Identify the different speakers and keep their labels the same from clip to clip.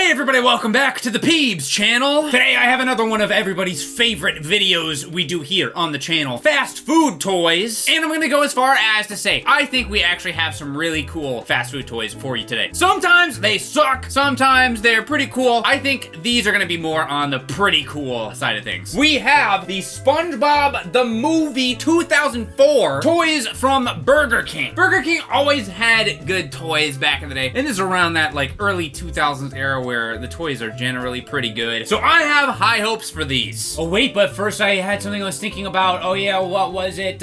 Speaker 1: Hey everybody, welcome back to the Peebs channel. Today I have another one of everybody's favorite videos we do here on the channel. Fast food toys. And I'm gonna go as far as to say, I think we actually have some really cool fast food toys for you today. Sometimes they suck, sometimes they're pretty cool. I think these are gonna be more on the pretty cool side of things. We have the Spongebob the Movie 2004 toys from Burger King. Burger King always had good toys back in the day. And this is around that like early 2000s era where the toys are generally pretty good. So I have high hopes for these. Oh wait, but first I had something I was thinking about. Oh yeah, what was it?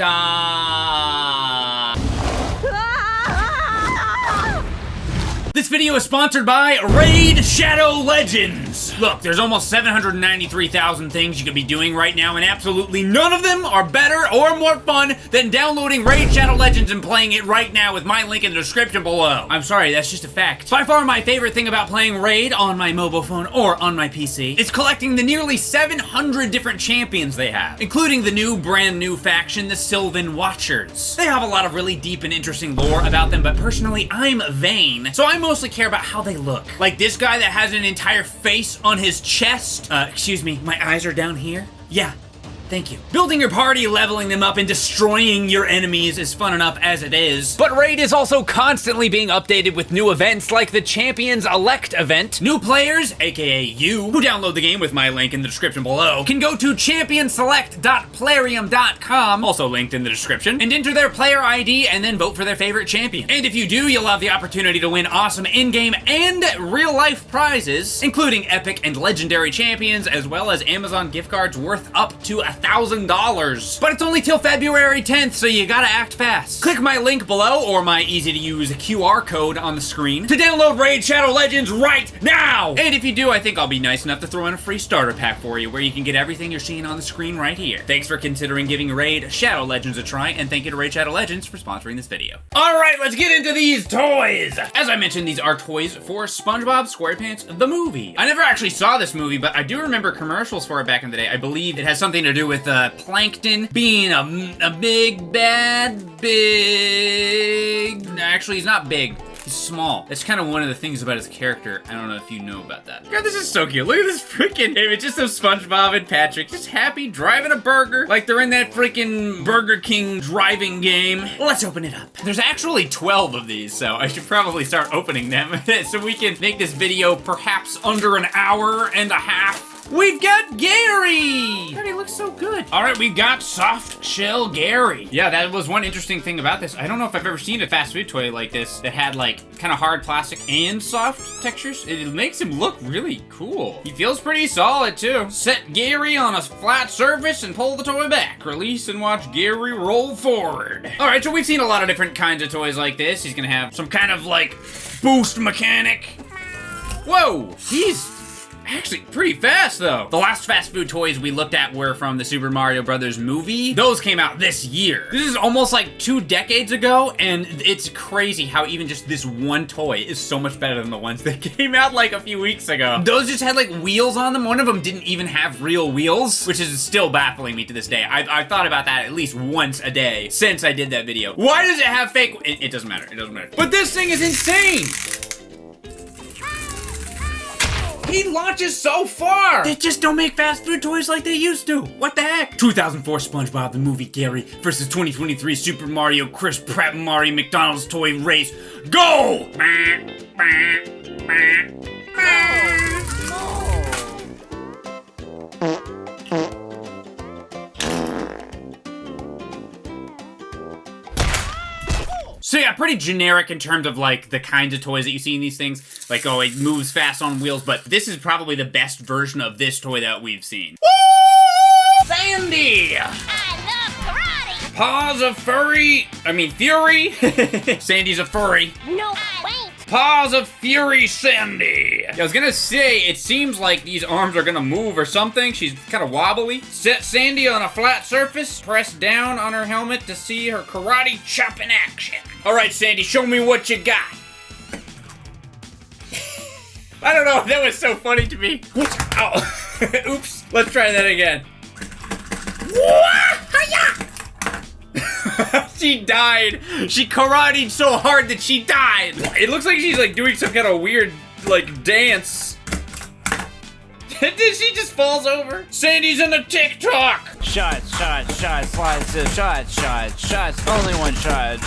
Speaker 1: This video is sponsored by Raid Shadow Legends. Look, there's almost 793,000 things you could be doing right now, and absolutely none of them are better or more fun than downloading Raid Shadow Legends and playing it right now with my link in the description below. I'm sorry, that's just a fact. By far my favorite thing about playing Raid on my mobile phone or on my PC is collecting the nearly 700 different champions they have, including the brand new faction, the Sylvan Watchers. They have a lot of really deep and interesting lore about them, but personally, I'm vain, so I mostly care about how they look. Like this guy that has an entire face on his chest. Excuse me, my eyes are down here? Yeah. Thank you. Building your party, leveling them up, and destroying your enemies is fun enough as it is. But Raid is also constantly being updated with new events like the Champions Elect event. New players, aka you, who download the game with my link in the description below, can go to championselect.plarium.com, also linked in the description, and enter their player ID and then vote for their favorite champion. And if you do, you'll have the opportunity to win awesome in-game and real-life prizes, including epic and legendary champions, as well as Amazon gift cards worth up to $1,000. But it's only till February 10th, so you gotta act fast. Click my link below or my easy-to-use QR code on the screen to download Raid Shadow Legends right now! And if you do, I think I'll be nice enough to throw in a free starter pack for you where you can get everything you're seeing on the screen right here. Thanks for considering giving Raid Shadow Legends a try, and thank you to Raid Shadow Legends for sponsoring this video. Alright, let's get into these toys! As I mentioned, these are toys for SpongeBob SquarePants the movie. I never actually saw this movie, but I do remember commercials for it back in the day. I believe it has something to do with Plankton being a big bad actually he's not big, he's small. That's kind of one of the things about his character. I don't know if you know about that. God, this is so cute. Look at this freaking image. Just of SpongeBob and Patrick just happy driving a burger like they're in that freaking Burger King driving game. Let's open it up. There's actually 12 of these, so I should probably start opening them so we can make this video perhaps under an hour and a half. We've got Gary! God, he looks so good. All right, we've got Soft Shell Gary. Yeah, that was one interesting thing about this. I don't know if I've ever seen a fast food toy like this that had like kind of hard plastic and soft textures. It makes him look really cool. He feels pretty solid too. Set Gary on a flat surface and pull the toy back. Release and watch Gary roll forward. All right, so we've seen a lot of different kinds of toys like this. He's gonna have some kind of like boost mechanic. Whoa, he's actually pretty fast though. The last fast food toys we looked at were from the Super Mario Brothers movie. Those came out this year. This is almost like 2 decades ago, and it's crazy how even just this one toy is so much better than the ones that came out like a few weeks ago. Those just had like wheels on them. One of them didn't even have real wheels, which is still baffling me to this day. I've thought about that at least once a day since I did that video. Why does it have fake? It doesn't matter. It doesn't matter. But this thing is insane. He launches so far! They just don't make fast food toys like they used to. What the heck? 2004 SpongeBob the Movie Gary versus 2023 Super Mario Chris Pratt Mario McDonald's toy race. Go! So yeah, pretty generic in terms of like the kinds of toys that you see in these things. Like, oh, it moves fast on wheels, but this is probably the best version of this toy that we've seen. Woo! Sandy!
Speaker 2: I love karate!
Speaker 1: Paws of Fury! Sandy's a furry.
Speaker 2: No, I ain't!
Speaker 1: Paws of Fury Sandy! I was gonna say, it seems like these arms are gonna move or something. She's kind of wobbly. Set Sandy on a flat surface. Press down on her helmet to see her karate chop in action. All right, Sandy, show me what you got. I don't know, that was so funny to me. Oh, oops. Let's try that again. She died. She karate'd so hard that she died. It looks like she's like doing some kind of weird like dance. She just falls over. Sandy's in the TikTok.
Speaker 3: Shots, slices, shots. Only one shot,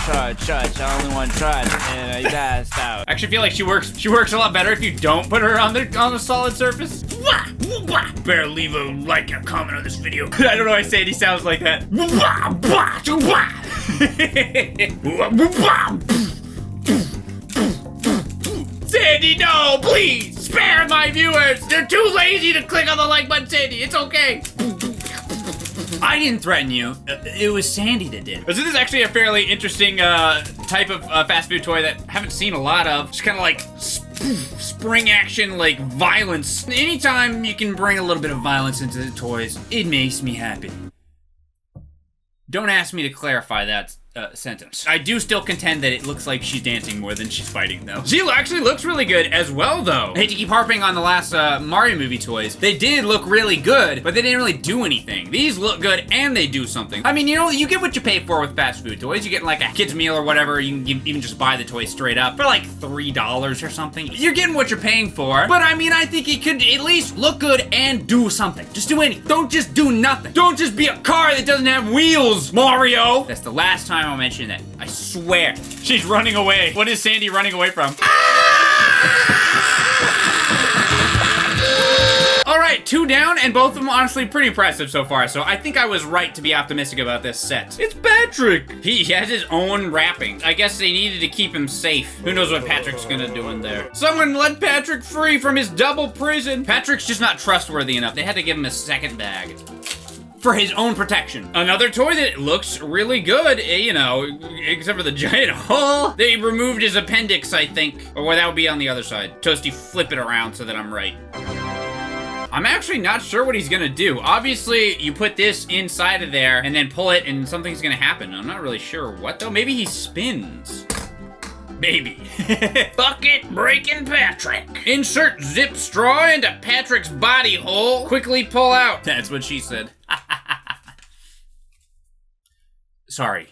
Speaker 3: only one shot, and I passed out.
Speaker 1: I actually feel like she works a lot better if you don't put her on the solid surface. Better leave a like and a comment on this video. I don't know why Sandy sounds like that. Sandy, no, please! Spare my viewers! They're too lazy to click on the like button, Sandy. It's okay. I didn't threaten you. It was Sandy that did. So this is actually a fairly interesting type of fast food toy that I haven't seen a lot of. Just kind of like spring action, like violence. Anytime you can bring a little bit of violence into the toys, it makes me happy. Don't ask me to clarify that sentence. I do still contend that it looks like she's dancing more than she's fighting, though. She actually looks really good as well, though. I hate to keep harping on the last Mario movie toys. They did look really good, but they didn't really do anything. These look good and they do something. I mean, you know, you get what you pay for with fast food toys. You get like a kid's meal or whatever. You can even just buy the toy straight up for like $3 or something. You're getting what you're paying for. But I mean, I think it could at least look good and do something. Just do anything. Don't just do nothing. Don't just be a car that doesn't have wheels, Mario. That's the last time I'll mention that. I swear. She's running away. What is Sandy running away from? Alright, 2 down, and both of them honestly pretty impressive so far, so I think I was right to be optimistic about this set. It's Patrick! He has his own wrapping. I guess they needed to keep him safe. Who knows what Patrick's gonna do in there. Someone let Patrick free from his double prison! Patrick's just not trustworthy enough. They had to give him a second bag. For his own protection. Another toy that looks really good, you know, except for the giant hole. They removed his appendix, I think. Or that would be on the other side. Toasty, flip it around so that I'm right. I'm actually not sure what he's gonna do. Obviously, you put this inside of there and then pull it and something's gonna happen. I'm not really sure what though. Maybe he spins. Maybe. Bucket breaking Patrick. Insert zip straw into Patrick's body hole. Quickly pull out. That's what she said. Sorry.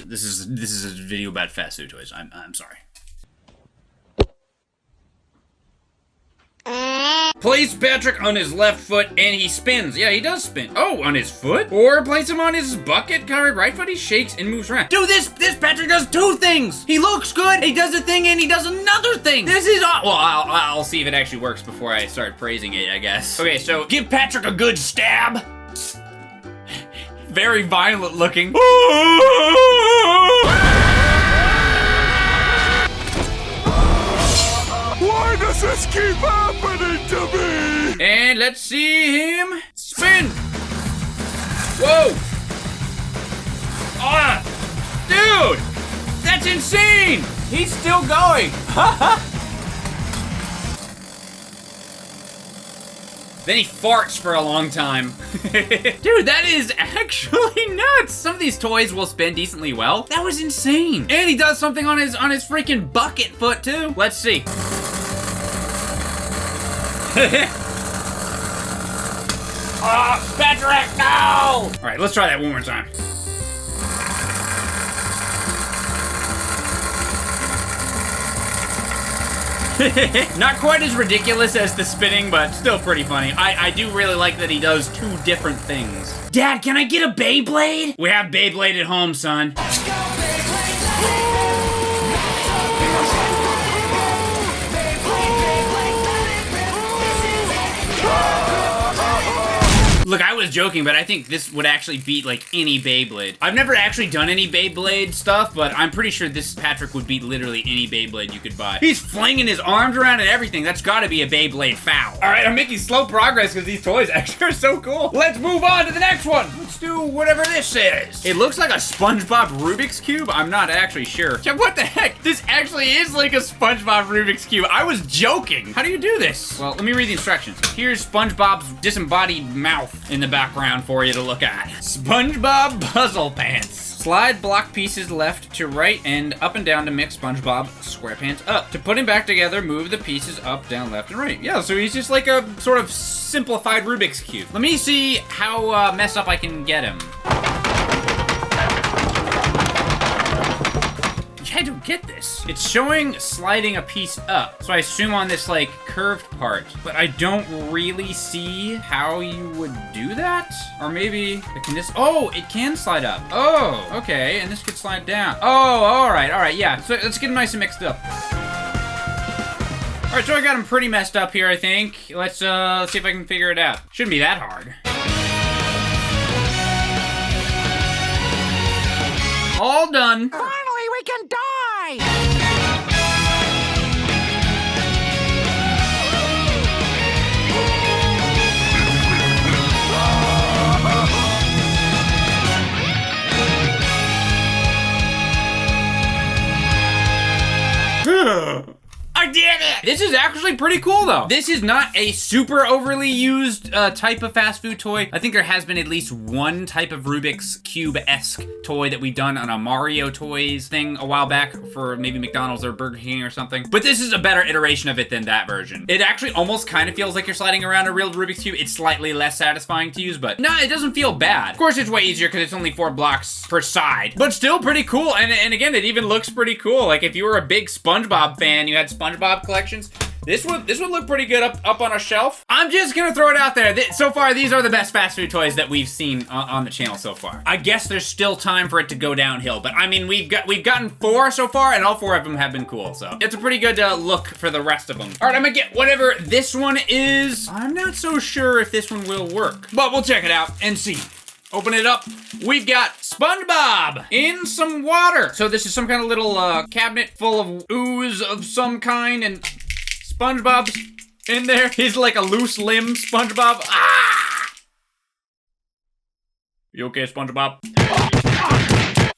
Speaker 1: This is a video about fast food toys. I'm sorry. Place Patrick on his left foot and he spins. Yeah, he does spin. Oh, on his foot? Or place him on his bucket-covered right foot. He shakes and moves around. Dude, this Patrick does 2 things. He looks good, he does a thing, and he does another thing. This is well, I'll see if it actually works before I start praising it, I guess. Okay, so give Patrick a good stab. Very violent looking.
Speaker 4: Why does this keep happening to me?
Speaker 1: And let's see him spin. Whoa. Ah, dude, that's insane. He's still going. Then he farts for a long time. Dude, that is actually nuts. Some of these toys will spin decently well. That was insane. And he does something on his freaking bucket foot too. Let's see. Patrick, no! All right, let's try that one more time. Not quite as ridiculous as the spinning, but still pretty funny. I do really like that he does 2 different things. Dad, can I get a Beyblade? We have Beyblade at home, son. Look, I was joking, but I think this would actually beat, like, any Beyblade. I've never actually done any Beyblade stuff, but I'm pretty sure this Patrick would beat literally any Beyblade you could buy. He's flinging his arms around and everything. That's gotta be a Beyblade foul. All right, I'm making slow progress because these toys actually are so cool. Let's move on to the next one. Let's do whatever this is. It looks like a Spongebob Rubik's Cube. I'm not actually sure. Yeah, what the heck? This actually is like a Spongebob Rubik's Cube. I was joking. How do you do this? Well, let me read the instructions. Here's SpongeBob's disembodied mouth in the background for you to look at. SpongeBob Puzzle Pants. Slide block pieces left to right and up and down to mix SpongeBob SquarePants up. To put him back together, move the pieces up, down, left, and right. Yeah, so he's just like a sort of simplified Rubik's Cube. Let me see how messed up I can get him. I don't get this. It's showing sliding a piece up. So I assume on this like curved part, but I don't really see how you would do that. Or maybe, can this, oh, it can slide up. Oh, okay, and this could slide down. Oh, all right, yeah. So let's get them nice and mixed up. All right, so I got them pretty messed up here, I think. Let's see if I can figure it out. Shouldn't be that hard. All done.
Speaker 5: Finally, we can die!
Speaker 1: I did it! This is actually pretty cool, though. This is not a super overly used type of fast food toy. I think there has been at least one type of Rubik's Cube-esque toy that we've done on a Mario Toys thing a while back for maybe McDonald's or Burger King or something. But this is a better iteration of it than that version. It actually almost kind of feels like you're sliding around a real Rubik's Cube. It's slightly less satisfying to use, but no, it doesn't feel bad. Of course, it's way easier because it's only 4 blocks per side, but still pretty cool. And again, it even looks pretty cool. Like if you were a big Spongebob fan, you had Spongebob collections, this would look pretty good up on a shelf. I'm just gonna throw it out there. So far, these are the best fast food toys that we've seen on the channel so far. I guess there's still time for it to go downhill, but I mean, we've gotten 4 so far, and all 4 of them have been cool, so it's a pretty good look for the rest of them. All right, I'm gonna get whatever this one is. I'm not so sure if this one will work, but we'll check it out and see. Open it up. We've got Spongebob in some water. So this is some kind of little cabinet full of ooze of some kind, and SpongeBob's in there. He's like a loose limb SpongeBob. Ah! You okay, SpongeBob?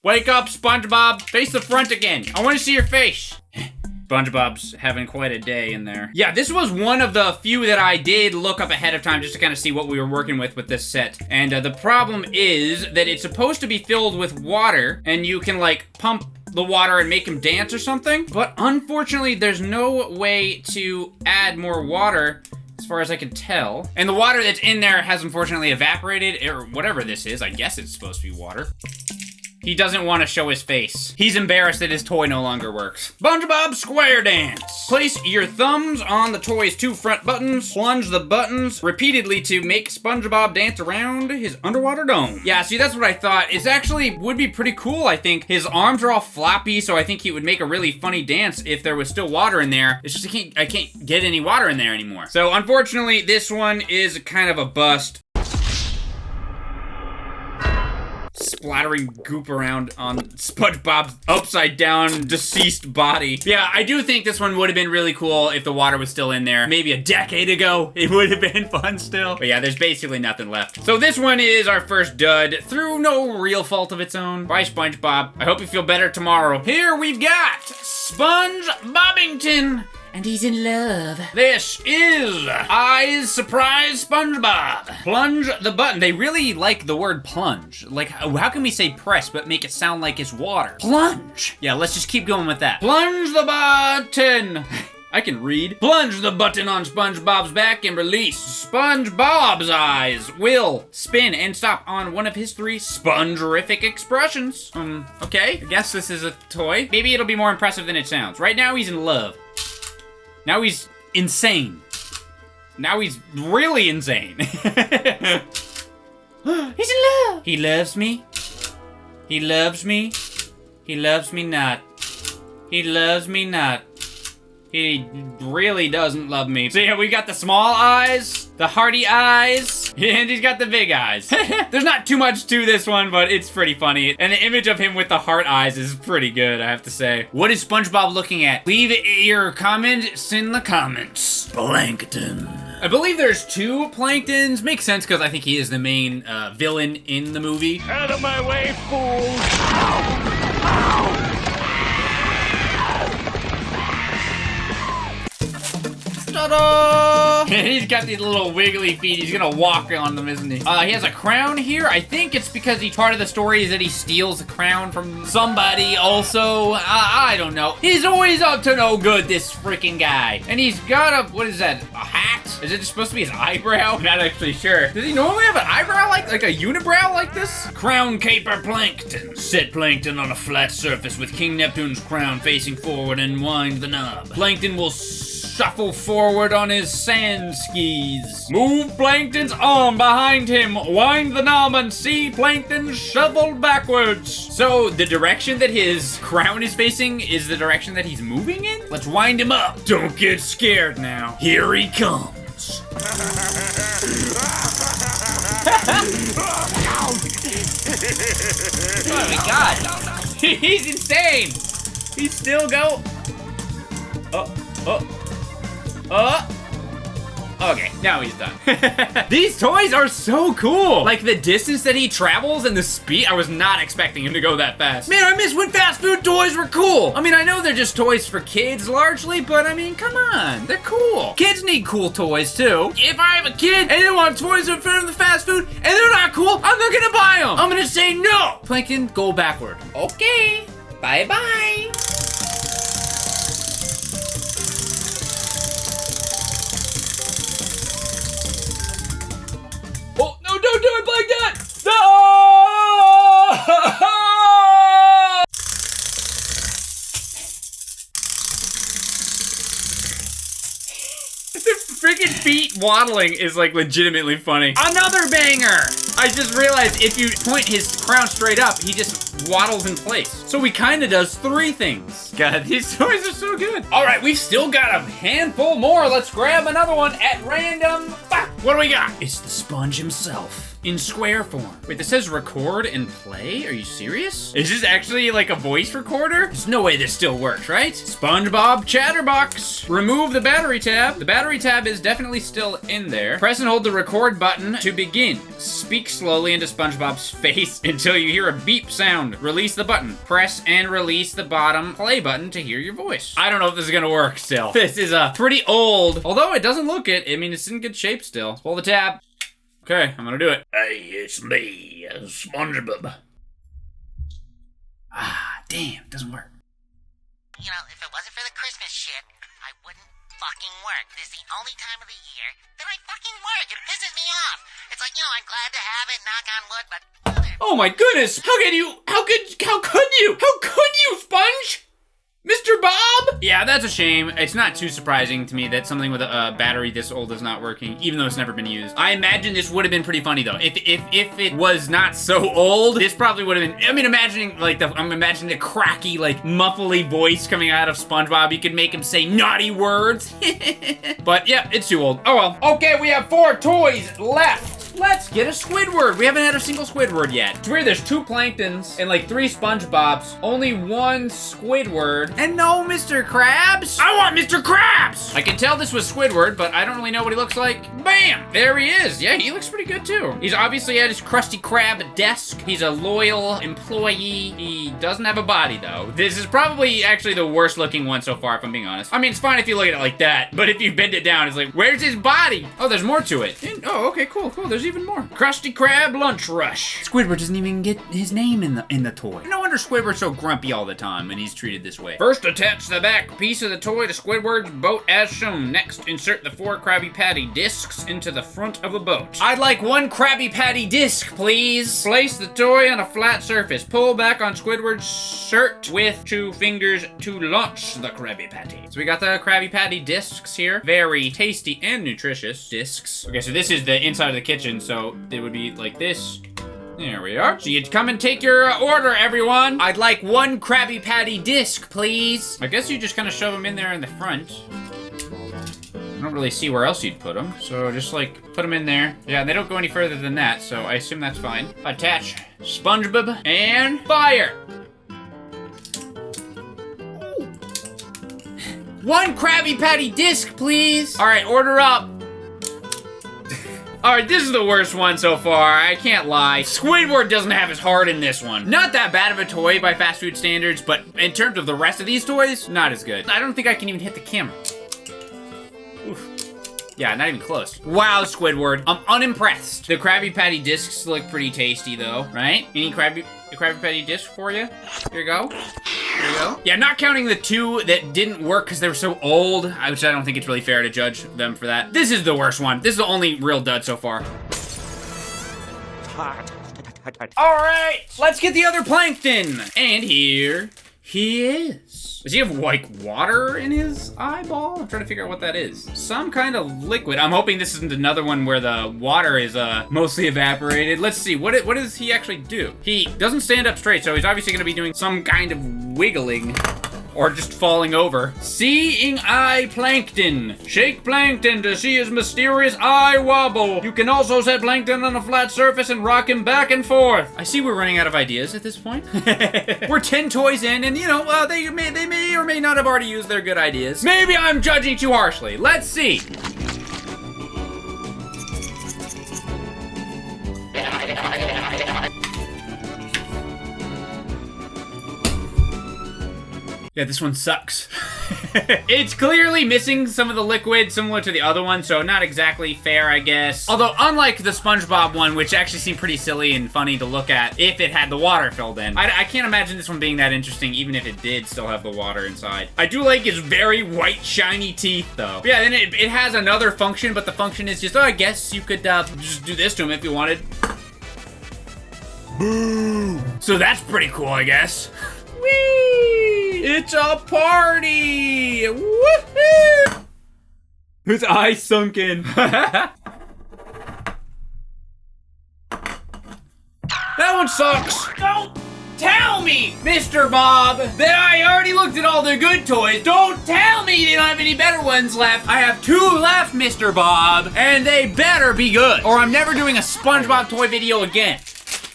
Speaker 1: Wake up, SpongeBob. Face the front again. I want to see your face. SpongeBob's having quite a day in there. Yeah, this was one of the few that I did look up ahead of time just to kind of see what we were working with this set. And the problem is that it's supposed to be filled with water, and you can like pump the water and make him dance or something. But unfortunately, there's no way to add more water as far as I can tell. And the water that's in there has unfortunately evaporated, or whatever this is. I guess it's supposed to be water. He doesn't want to show his face. He's embarrassed that his toy no longer works. SpongeBob Square Dance. Place your thumbs on the toy's 2 front buttons. Plunge the buttons repeatedly to make SpongeBob dance around his underwater dome. Yeah, see, that's what I thought. It actually would be pretty cool, I think. His arms are all floppy, so I think he would make a really funny dance if there was still water in there. It's just I can't get any water in there anymore. So unfortunately, this one is kind of a bust. Splattering goop around on SpongeBob's upside down deceased body. Yeah, I do think this one would have been really cool if the water was still in there. Maybe a decade ago, it would have been fun still. But yeah, there's basically nothing left. So this one is our first dud through no real fault of its own. Bye, SpongeBob. I hope you feel better tomorrow. Here we've got SpongeBobbington. And he's in love. This is Eyes Surprise SpongeBob. Plunge the button. They really like the word plunge. Like, how can we say press but make it sound like it's water? Plunge. Yeah, let's just keep going with that. Plunge the button. I can read. Plunge the button on SpongeBob's back and release. SpongeBob's eyes will spin and stop on one of his 3 spongerific expressions. Okay. I guess this is a toy. Maybe it'll be more impressive than it sounds. Right now, he's in love. Now he's insane. Now he's really insane. He's in love. He loves me. He loves me. He loves me not. He loves me not. He really doesn't love me. So yeah, we got the small eyes, the hearty eyes, and he's got the big eyes. There's not too much to this one, but it's pretty funny. And the image of him with the heart eyes is pretty good, I have to say. What is SpongeBob looking at? Leave your comments in the comments. Plankton. I believe there's 2 planktons. Makes sense because I think he is the main villain in the movie.
Speaker 4: Out of my way, fool!
Speaker 1: Ta-da! He's got these little wiggly feet. He's gonna walk on them, isn't he? He has a crown here. I think it's because part of the story is that he steals a crown from somebody also. I don't know. He's always up to no good, this freaking guy. And he's got a, what is that, a hat? Is it supposed to be his eyebrow? I'm not actually sure. Does he normally have an eyebrow like a unibrow like this? Crown caper plankton. Set plankton on a flat surface with King Neptune's crown facing forward and wind the knob. Plankton will shuffle forward on his sand skis. Move Plankton's arm behind him, wind the knob and see Plankton shuffle backwards. So the direction that his crown is facing is the direction that he's moving in? Let's wind him up. Don't get scared now. Here he comes. Oh my god. He's insane. He's still go. Okay, now he's done. These toys are so cool. Like the distance that he travels and the speed. I was not expecting him to go that fast. Man, I miss when fast food toys were cool. I mean, I know they're just toys for kids largely, but I mean, come on, they're cool. Kids need cool toys too. If I have a kid and they want toys in front of the fast food and they're not cool, I'm not gonna buy them. I'm gonna say no. Plankton, go backward. Okay, bye-bye. Oh, no, don't do it like that! No! The freaking feet waddling is like legitimately funny. Another banger! I just realized if you point his crown straight up, he just waddles in place. So he kind of does 3 things. God, these toys are so good. All right, we've still got a handful more. Let's grab another one at random. What do we got? It's the sponge himself. In square form. Wait, this says record and play? Are you serious? Is this actually like a voice recorder? There's no way this still works, right? Spongebob Chatterbox. Remove the battery tab. The battery tab is definitely still in there. Press and hold the record button to begin. Speak slowly into SpongeBob's face until you hear a beep sound. Release the button. Press and release the bottom play button to hear your voice. I don't know if this is gonna work still. This is pretty old. Although it doesn't look it. I mean, it's in good shape still. Pull the tab. Okay, I'm gonna do it. Hey, it's me, Spongebob. Ah, damn, it doesn't work.
Speaker 6: You know, if it wasn't for the Christmas shit, I wouldn't fucking work. This is the only time of the year that I fucking work. It pisses me off. It's like, you know, I'm glad to have it, knock on wood, but...
Speaker 1: Oh my goodness! How could you, Sponge? Mr. Bob? Yeah, that's a shame. It's not too surprising to me that something with a battery this old is not working, even though it's never been used. I imagine this would have been pretty funny though. If it was not so old, this probably would have been, I mean, I'm imagining the cracky, like, muffly voice coming out of SpongeBob. You could make him say naughty words. But yeah, it's too old. Oh well. Okay, we have 4 toys left. Let's get a Squidward. We haven't had a single Squidward yet. It's weird, there's 2 Planktons and like 3 SpongeBobs, only 1 Squidward, and no Mr. Krabs. I want Mr. Krabs! I can tell this was Squidward, but I don't really know what he looks like. Bam! There he is. Yeah, he looks pretty good too. He's obviously at his Krusty Krab desk. He's a loyal employee. He doesn't have a body though. This is probably actually the worst looking one so far, if I'm being honest. I mean, it's fine if you look at it like that, but if you bend it down, it's like, where's his body? Oh, there's more to it. Oh, okay, cool. There's even more. Krusty Krab Lunch Rush. Squidward doesn't even get his name in the toy. No wonder Squidward's so grumpy all the time and he's treated this way. First, attach the back piece of the toy to Squidward's boat as shown. Next, insert the 4 Krabby Patty discs into the front of the boat. I'd like 1 Krabby Patty disc, please. Place the toy on a flat surface. Pull back on Squidward's shirt with 2 fingers to launch the Krabby Patty. So we got the Krabby Patty discs here. Very tasty and nutritious discs. Okay, so this is the inside of the kitchen, so it would be like this. There we are. So you come and take your order, everyone. I'd like 1 Krabby Patty disc, please. I guess you just kind of shove them in there in the front. I don't really see where else you'd put them. So just like put them in there. Yeah, they don't go any further than that, so I assume that's fine. Attach Spongebob and fire. 1 Krabby Patty disc, please. All right, order up. All right, this is the worst one so far, I can't lie. Squidward doesn't have his heart in this one. Not that bad of a toy by fast food standards, but in terms of the rest of these toys, not as good. I don't think I can even hit the camera. Oof. Yeah, not even close. Wow, Squidward. I'm unimpressed. The Krabby Patty discs look pretty tasty, though, right? Any Krabby Patty disc for you? Here you go. Here you go. Yeah, not counting the 2 that didn't work because they were so old, which I don't think it's really fair to judge them for that. This is the worst one. This is the only real dud so far. All right, let's get the other plankton. And here he is. Does he have, like, water in his eyeball? I'm trying to figure out what that is. Some kind of liquid. I'm hoping this isn't another one where the water is mostly evaporated. Let's see, what does he actually do? He doesn't stand up straight, so he's obviously gonna be doing some kind of wiggling. Or just falling over. Seeing eye plankton. Shake plankton to see his mysterious eye wobble. You can also set plankton on a flat surface and rock him back and forth. I see we're running out of ideas at this point. We're 10 toys in, and you know, they may or may not have already used their good ideas. Maybe I'm judging too harshly. Let's see. Yeah, this one sucks. It's clearly missing some of the liquid similar to the other one, so not exactly fair, I guess. Although, unlike the Spongebob one, which actually seemed pretty silly and funny to look at if it had the water filled in. I can't imagine this one being that interesting, even if it did still have the water inside. I do like his very white, shiny teeth, though. But yeah, then it has another function, but the function is just, oh, I guess you could just do this to him if you wanted. Boo! So that's pretty cool, I guess. Whee! It's a party! Woohoo! His eyes sunk in. That one sucks. Don't tell me, Mr. Bob, that I already looked at all the good toys. Don't tell me they don't have any better ones left. I have 2 left, Mr. Bob, and they better be good, or I'm never doing a SpongeBob toy video again.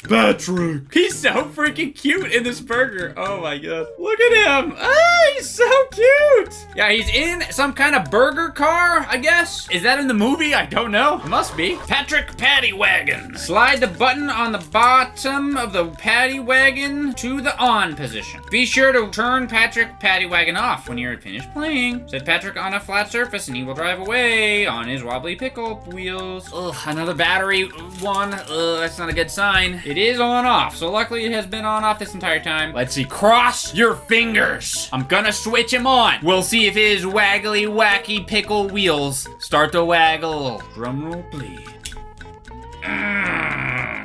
Speaker 4: Patrick!
Speaker 1: He's so freaking cute in this burger. Oh my god. Look at him. Ah, he's so cute. Yeah, he's in some kind of burger car, I guess. Is that in the movie? I don't know. It must be. Patrick Patty Wagon. Slide the button on the bottom of the Patty Wagon to the on position. Be sure to turn Patrick Patty Wagon off when you're finished playing. Set Patrick on a flat surface and he will drive away on his wobbly pickle wheels. Ugh, another battery one. Ugh, that's not a good sign. It is on off, so luckily it has been on off this entire time. Let's see, cross your fingers. I'm gonna switch him on. We'll see if his waggly wacky pickle wheels start to waggle. Drum roll, please. Oh!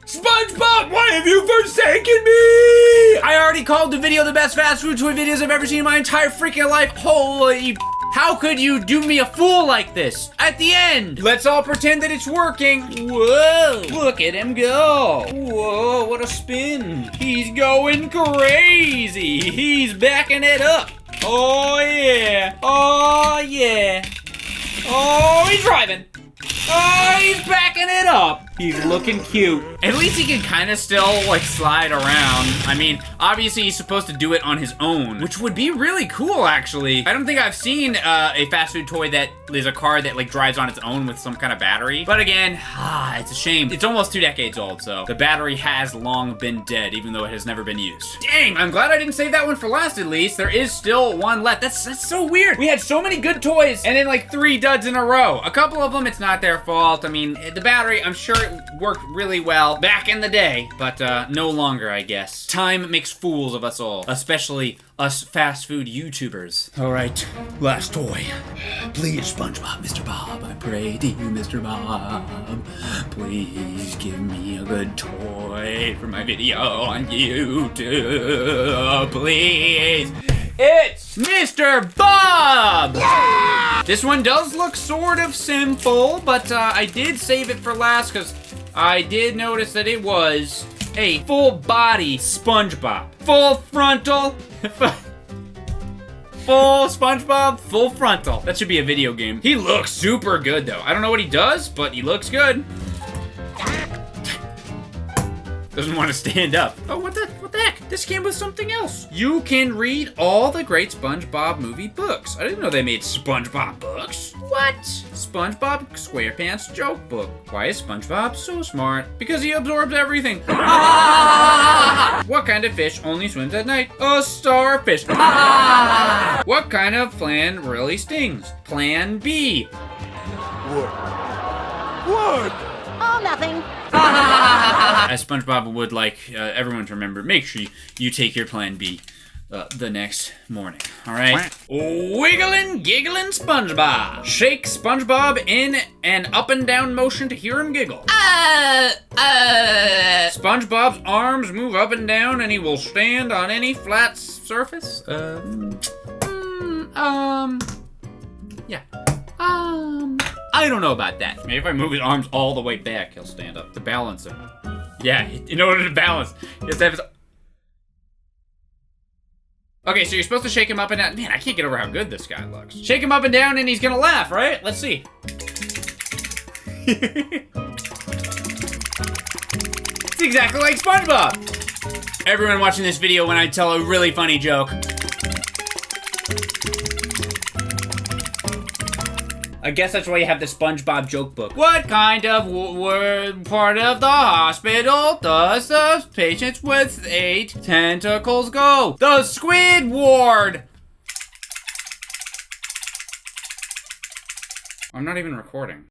Speaker 1: SpongeBob, why have you forsaken me? I already called the video the best fast food toy videos I've ever seen in my entire freaking life. Holy how could you do me a fool like this? At the end! Let's all pretend that it's working. Whoa! Look at him go! Whoa, what a spin! He's going crazy! He's backing it up! Oh yeah! Oh yeah! Oh, he's driving! Oh, he's backing it up! He's looking cute. At least he can kind of still, like, slide around. I mean, obviously he's supposed to do it on his own, which would be really cool, actually. I don't think I've seen a fast food toy that is a car that, like, drives on its own with some kind of battery. But again, it's a shame. It's almost 2 decades old, so the battery has long been dead, even though it has never been used. Dang, I'm glad I didn't save that one for last, at least. There is still one left. That's so weird. We had so many good toys, and then, like, 3 duds in a row. A couple of them, it's not their fault. I mean, the battery, I'm sure it worked really well back in the day, but no longer, I guess. Time makes fools of us all, especially us fast food YouTubers. All right, last toy. Please, SpongeBob, Mr. Bob, I pray to you, Mr. Bob. Please give me a good toy for my video on YouTube, please. It's Mr. Bob! Yeah! This one does look sort of simple, but I did save it for last because I did notice that it was a full body SpongeBob. Full frontal. Full SpongeBob, full frontal. That should be a video game. He looks super good though. I don't know what he does, but he looks good. Doesn't want to stand up. Oh, what the heck? This came with something else. You can read all the great SpongeBob movie books. I didn't know they made SpongeBob books. What? SpongeBob SquarePants joke book. Why is SpongeBob so smart? Because he absorbs everything. What kind of fish only swims at night? A starfish. What kind of plan really stings? Plan B.
Speaker 4: What?
Speaker 2: Oh, nothing.
Speaker 1: As SpongeBob would like everyone to remember, make sure you take your plan B the next morning. All right. Wiggling, giggling SpongeBob. Shake SpongeBob in an up and down motion to hear him giggle. SpongeBob's arms move up and down, and he will stand on any flat surface. Yeah. I don't know about that. Maybe if I move his arms all the way back, he'll stand up to balance him. Yeah, in order to balance, he has to have his... Okay, so you're supposed to shake him up and down. Man, I can't get over how good this guy looks. Shake him up and down and he's gonna laugh, right? Let's see. It's exactly like SpongeBob. Everyone watching this video, when I tell a really funny joke, I guess that's why you have the SpongeBob joke book. What kind of part of the hospital does the patients with 8 tentacles go? The Squidward! I'm not even recording.